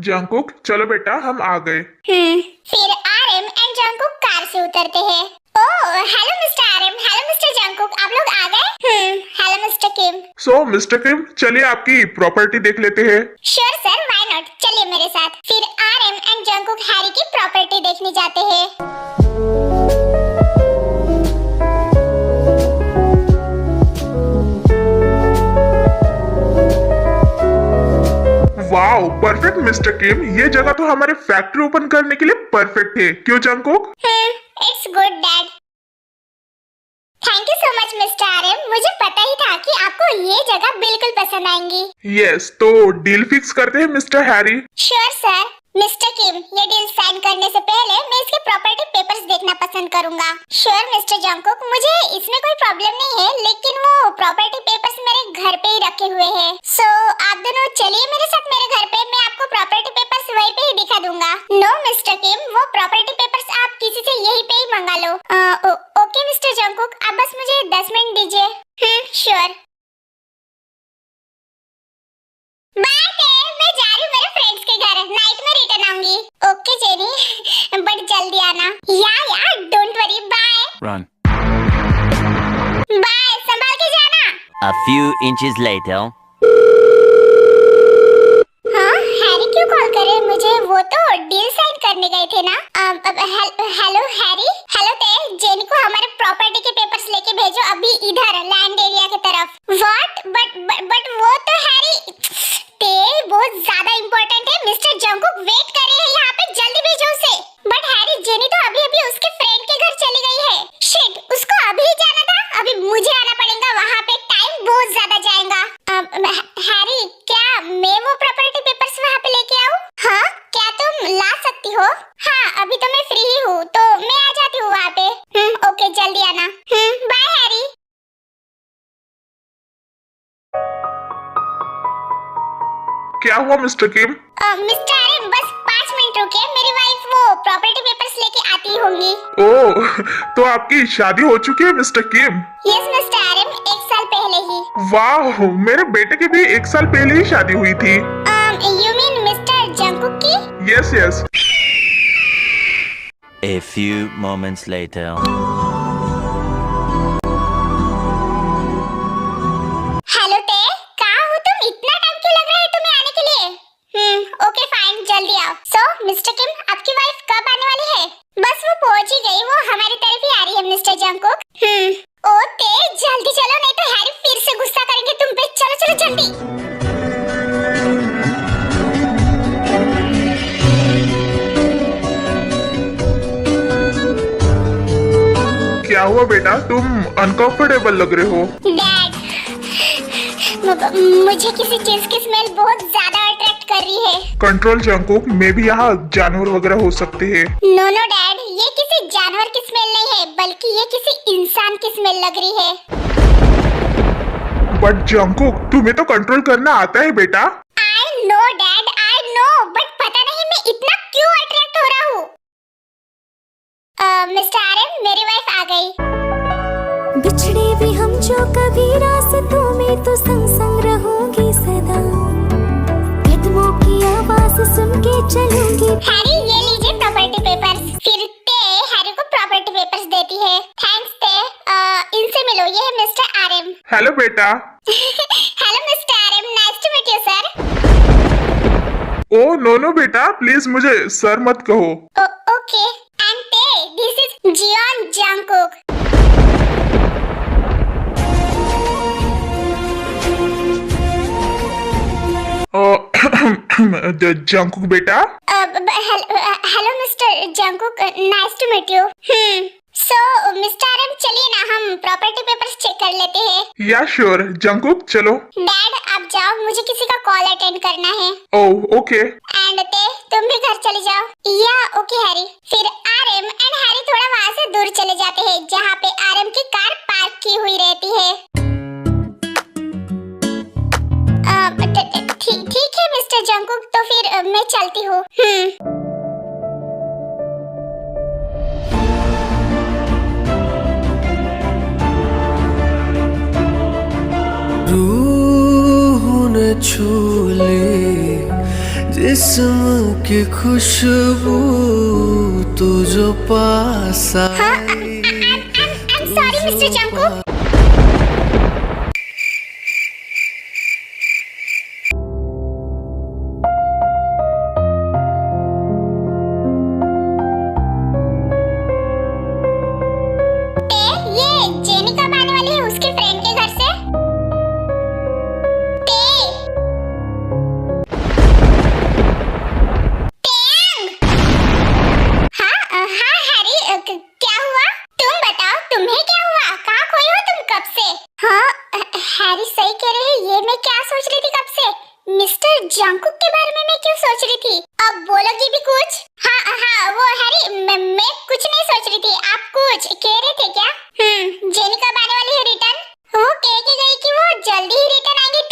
Jungkook चलो बेटा हम आ गए। फिर आरएम एंड जंकुक कार से उतरते हैं। Oh hello mister RM, hello mister Jungkook, आप लोग आ गए? हेलो मिस्टर किम। सो मिस्टर किम चलिए आपकी प्रॉपर्टी देख लेते हैं। श्योर सर, व्हाई नॉट, चलिए मेरे साथ। फिर आरएम एंड जंकुक हैरी की प्रॉपर्टी देखने जाते हैं। वाओ परफेक्ट मिस्टर किम, ये जगह तो हमारे फैक्ट्री ओपन करने के लिए परफेक्ट है, क्यों Jungkook? It's good dad. Thank you so much mister RM, मुझे पता ही था कि आपको ये जगह बिल्कुल पसंद आएंगी। यस तो डील फिक्स करते हैं mister Harry. Sure sir. Mister Kim, ये डील साइन करने से पहले मैं इसके प्रॉपर्टी पेपर्स देखना पसंद करूंगा। श्योर मिस्टर जंकुक, मुझे इसमें कोई प्रॉब्लम नहीं है, लेकिन वो प्रॉपर्टी पेपर्स मेरे घर पे ही रखे हुए हैं। सो आप दोनों चलिए मेरे साथ मेरे घर पे, मैं आपको प्रॉपर्टी पेपर्स वहीं पे ही दिखा दूंगा। नो मिस्टर किम, वो प्रॉपर्टी पेपर्स आप किसी से यहीं पे ही मंगा लो। ओके मिस्टर जंकुक, आप बस मुझे 10 मिनट दीजिए। श्योर। मैं जा रही हूँ मेरे फ्रेंड्स के घर, नाइट में रिटर्न आऊंगी। ओके जेनी, बट जल्दी आना। या don't worry, bye. Run. Bye, संभाल के जाना। A few inches later. हाँ, हैरी क्यों कॉल कर रहे हैं मुझे? वो तो डील साइन करने गए थे ना। Hello Harry. हेलो ते, जेनी को हमारे प्रॉपर्टी के पेपर्स लेके भेजो अभी इधर लैंड एरिया की तरफ। व्हाट? बट वो तो हैरी ते बहुत ज्यादा इम्पोर्टेंट है। मिस्टर जंकुक वेट कर रहे हैं यहाँ पे, जल्दी भेजो उसे। बट हैरी, जेनी तो अभी उसके फ्रेंड के घर चली गई है। शिट, उसको अभी जाना था, अभी मुझे आना पड़ेगा वहाँ पे, टाइम बहुत ज्यादा जाएगा। हैरी, क्या मैं वो प्रॉपर्टी पेपर्स वहाँ पे लेके आऊँ? हाँ, क्या तुम ला सकती हो? हाँ, अभी तो मैं फ्री ही हूँ, तो मैं आ जाती हूँ वहाँ पे। ओके, जल्दी आना। Bye Harry. क्या हुआ मिस्टर किम? मिस्टर आरएम, बस 5 मिनट रुकिए, मेरी वाइफ वो प्रॉपर्टी पेपर्स लेके आती होंगी। ओह तो आपकी शादी हो चुकी है मिस्टर किम? यस मिस्टर आरएम, 1 साल पहले ही। वाह, मेरे बेटे की भी 1 साल पहले ही शादी हुई थी। यू मीन मिस्टर जंकुक की? Yes. A few moments later. Hello ते, कहाँ हो तुम? इतना टाइम क्यों लग रहा है तुम्हें आने के लिए? ओके फाइन, जल्दी आओ। सो मिस्टर किम, आपकी वाइफ कब आने वाली है? बस वो पहुंच ही गई, वो हमारी तरफ ही आ रही है मिस्टर जंकुक। ओ ते, जल्दी चलो, नहीं तो हैरी फिर से गुस्सा करेंगे तुम पे। चलो जल्दी। क्या हुआ बेटा, तुम अनकंफर्टेबल लग रहे हो? डैड, मुझे किसी चीज की स्मेल बहुत ज्यादा अट्रैक्ट कर रही है। कंट्रोल जंकुक, मे भी यहाँ जानवर वगैरह हो सकते हैं। नो डैड, ये किसी जानवर की स्मेल नहीं है, बल्कि ये किसी इंसान की स्मेल लग रही है। बट जंकुक, तुम्हें तो कंट्रोल करना आता है बेटा। I know dad, I know, but पता नहीं मैं इतना क्यों अट्रैक्ट हो रहा हूँ। मिस्टर आरएम, मेरी वाइफ आ गई। बिछड़े भी हम जो कभी रास्तों में, तो संग संग रहोगे सदा। कदमों की आवाज सुन के चलूंगी। हैरी, ये लीजिए प्रॉपर्टी पेपर्स। फिर ते हैरी को प्रॉपर्टी पेपर्स देती है। थैंक्स ते। इनसे मिलो, ये है मिस्टर आरएम। हेलो बेटा। Hello mister RM, nice to meet you sir. Oh no बेटा, प्लीज मुझे सर मत कहो। ओके, एंड ते, this is Jeon Jungkook. Jungkook बेटा। Hello mister Jungkook, nice to meet you. So mister RM, चलिए ना हम प्रॉपर्टी पेपर्स चेक कर लेते हैं। या श्योर जंकुक, चलो। डैड आप जाओ, मुझे किसी का कॉल अटेंड करना है। Oh okay. एंड ते, तुम भी घर चले जाओ। या ओके हैरी। फिर आरएम एंड हैरी थोड़ा वहाँ से दूर चले जाते हैं, जहाँ पे आरएम की कार पार्क की हुई रहती है। ठीक है मिस्टर जंकुक, तो फिर मैं चलती हूँ। रूह न छू ले जिस जिस्म की खुशबू तू जो पास आई I'm sorry, Mr. Jungkook. ये जेनी कब आने वाली है उसके फ्रेंड के घर से? हाँ हैरी, क्या हुआ? तुम बताओ, तुम्हें क्या हुआ? कहाँ खोई हो तुम कब से? हाँ हैरी सही कह रहे हैं, ये मैं क्या सोच रही थी कब से? मिस्टर जंकुक के बारे में मैं क्यों सोच रही थी? अब बोलोगी भी कुछ? हाँ वो हैरी, मैं कुछ नहीं सोच रही थी, आप कुछ कह रहे थे क्या? जेनी कब आने वाली है रिटर्न? वो कह के गई कि वो जल्दी ही रिटर्न आएंगी।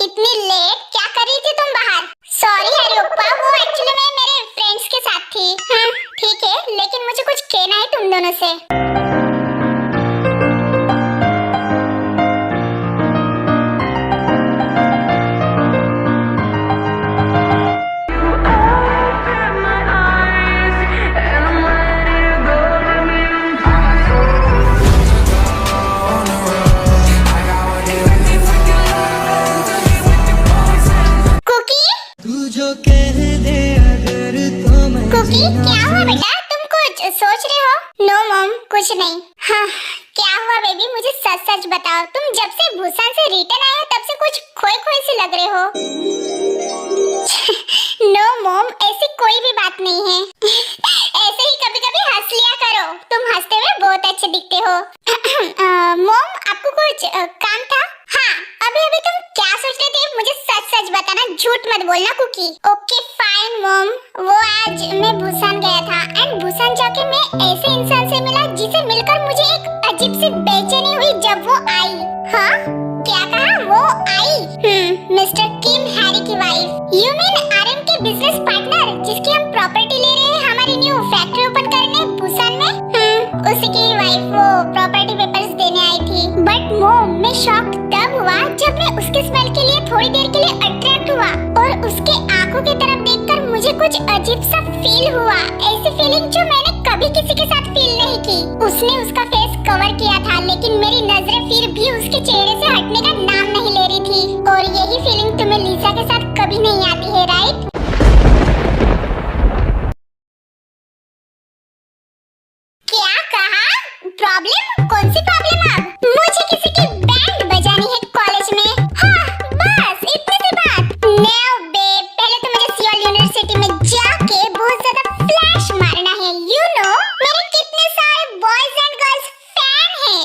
इतनी लेट क्या कर रही थी तुम बाहर? सॉरी हैरी ओप्पा, वो एक्चुअली मैं मेरे फ्रेंड्स के साथ थी। ठीक है, लेकिन मुझे कुछ कहना है तुम दोनों से। कुकी, क्या हुआ बेटा? तुम कुछ सोच रहे हो? नो मॉम, कुछ नहीं। हाँ, क्या हुआ बेबी? मुझे सच सच बताओ, तुम जब से बुसान से रिटर्न आए हो तब से कुछ खोए खोए से लग रहे हो। नो मॉम, ऐसी कोई भी बात नहीं है। ऐसे ही कभी कभी हंस लिया करो, तुम हंसते हुए बहुत अच्छे दिखते हो। मॉम, आपको कुछ काम था? हाँ, अभी तुम क्या सोच रहे थे? मुझे सच सच बताना, झूठ मत बोलना कुकी। ओके फाइन मॉम, वो आज मैं बुसान गया था एंड बुसान जाके मैं ऐसे इंसान से मिला जिसे मिलकर मुझे एक अजीब सी बेचैनी हुई जब वो आई। हाँ, क्या कहा? वो आई? मिस्टर किम, हैरी की वाइफ। यू मीन आरएम के बिजनेस पार्टनर जिसकी हम प्रॉपर्टी ले रहे हैं हमारी न्यू फैक्ट्री ओपन करने बुसान में? उसी की वाइफ वो प्रॉपर्टी पेपर्स देने आई थी। बट मॉम, मैं शॉक तब हुआ जब मैं उसके स्मेल के लिए थोड़ी देर के लिए अट्रैक्ट हुआ और उसके आंखों की तरफ देखकर मुझे कुछ अजीब सा फील हुआ। ऐसी फीलिंग जो मैंने कभी किसी के साथ फील नहीं की। उसने उसका फेस कवर किया था लेकिन मेरी नजरें फिर भी उसके चेहरे से हटने का नाम नहीं ले रही थी। और यही फीलिंग तुम्हें लीसा के साथ कभी नहीं आती है, राइट? क्या कहा? प्रॉब्लम? कौन सी प्रॉब्लम? अब मुझे किसी की बैंड बजानी है कॉलेज में। हाँ, बस इतनी सी बात। नाउ बेब, पहले तो मुझे सियोल यूनिवर्सिटी में जाके बहुत ज्यादा फ्लैश मारना है। यू नो मेरे कितने सारे बॉयज एंड गर्ल्स फैन हैं।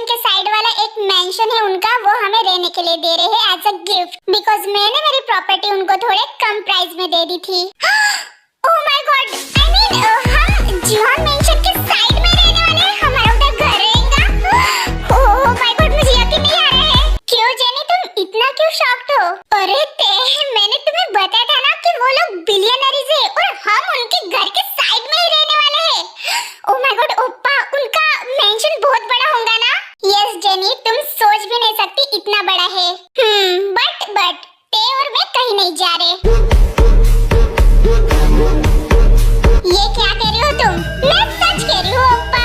स्टेशन के साइड वाला एक मेंशन है उनका, वो हमें रहने के लिए दे रहे हैं एज अ गिफ्ट, बिकॉज मैंने मेरी प्रॉपर्टी उनको थोड़े कम प्राइस में दे दी थी। Oh my God, I mean हम जियोन मेंशन के साइड में रहने वाले हैं, हमारा उधर घर रहेगा। ओह माय गॉड, मुझे यकीन नहीं आ रहा है। क्यों जेनी, तुम इतना क्यों शॉक्ड हो? अरे मैंने तुम्हें बताया था ना कि वो लोग बिलियनरीज है और हम उनके घर के साइड में ही रहने वाले हैं। ओह माय गॉड ओप्पा, उनका मेंशन बहुत बड़ा होगा ना? यस जेनी, तुम सोच भी नहीं सकती इतना बड़ा है। बट ते और मैं कहीं नहीं जा रहे। ये क्या कह रही हो तुम? मैं सच कह रही हूँ ओप्पा।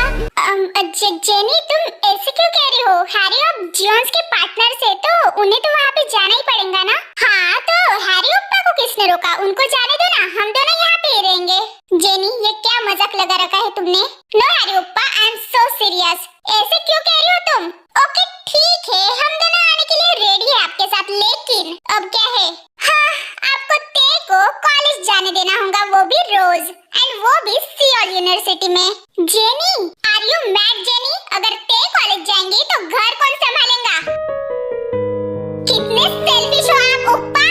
जेनी, तुम ऐसे क्यों कह रही हो? हैरी और जियोन्स के पार्टनर्स है तो उन्हें तो वहाँ पे जाना ही पड़ेगा ना। हाँ तो हैरी ओप्पा को किसने रोका? उनको जाने दो ना, हम दोनों यहाँ पे ही रहेंगे। जेनी, ये क्या मजाक लगा रखा है तुमने? नो हैरी ओप्पा, आई एम सो सीरियस। ऐसे क्यों कह रही हो तुम? ओके ठीक है, हम दोनों आने के लिए रेडी है आपके साथ, लेकिन अब क्या है? हाँ, आपको ते को कॉलेज जाने देना होगा, वो भी रोज, एंड वो भी सियोल यूनिवर्सिटी में। Jenny, are you mad Jenny? अगर ते कॉलेज जाएंगी तो घर कौन संभालेगा? कितने सेल्फिश हो आप ओप्पा।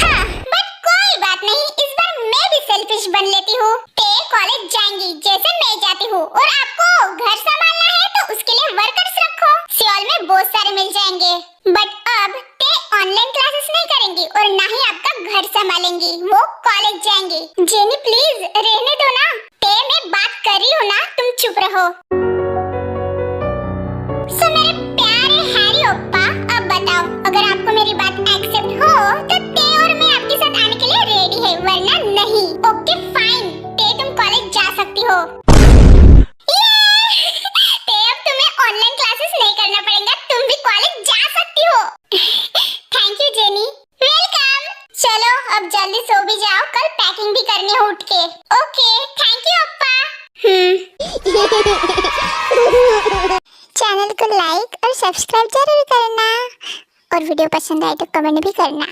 हाँ, बट कोई बात नहीं, इस बार मैं भी सेल्फिश बन लेती हूँ। ते कॉलेज जाएंगी जैसे मैं जाती हूँ, और आपको घर संभालना है तो उसके लिए वर्कर्स रखो, सियोल में बहुत सारे मिल जाएंगे। बट अब ते ऑनलाइन क्लासेस नहीं करेंगी और ना ही आपका घर संभालेंगी, वो कॉलेज जाएंगी। जेनी प्लीज रहने दो ना। ते मैं बात कर रही हूँ ना, तुम चुप रहो। सो मेरे प्यारे हैरी ओप्पा, अब बताओ, अगर आपको मेरी बात एक्सेप्ट हो तो ते और मैं आपके साथ आने के लिए रेडी है, वरना नहीं। ओके फाइन, ते तुम कॉलेज जा सकती हो। ते अब तुम्हें ऑनलाइन क्लासेस नहीं करना पड़ेगा, तुम भी कॉलेज जा सकती हो। Thank you jenny. वेलकम। चलो अब जल्दी सो भी जाओ, कल पैकिंग भी करनी है उठ के। ओके थैंक यू ओप्पा। चैनल को लाइक और सब्सक्राइब जरूर करना, और वीडियो पसंद आए तो कमेंट भी करना।